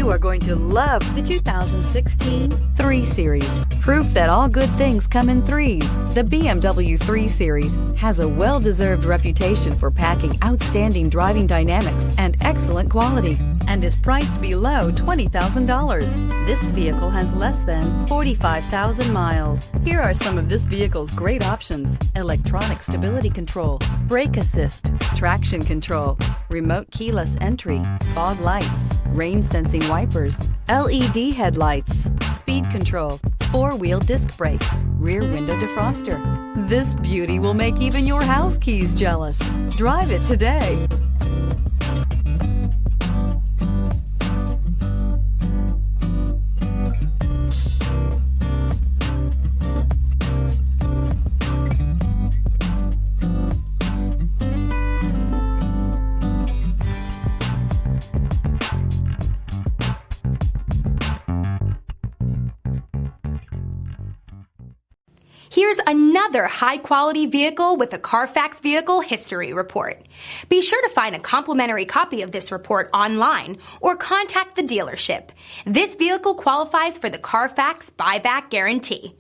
You are going to love the 2016 3 Series. Proof that all good things come in threes. The BMW 3 Series has a well-deserved reputation for packing outstanding driving dynamics and excellent quality, and is priced below $20,000. This vehicle has less than 45,000 miles. Here are some of this vehicle's great options: electronic stability control, brake assist, traction control, remote keyless entry, fog lights, rain sensing wipers, LED headlights, speed control, 4-wheel disc brakes, rear window defroster. This beauty will make even your house keys jealous. Drive it today. Here's another high-quality vehicle with a Carfax Vehicle History Report. Be sure to find a complimentary copy of this report online or contact the dealership. This vehicle qualifies for the Carfax Buyback Guarantee.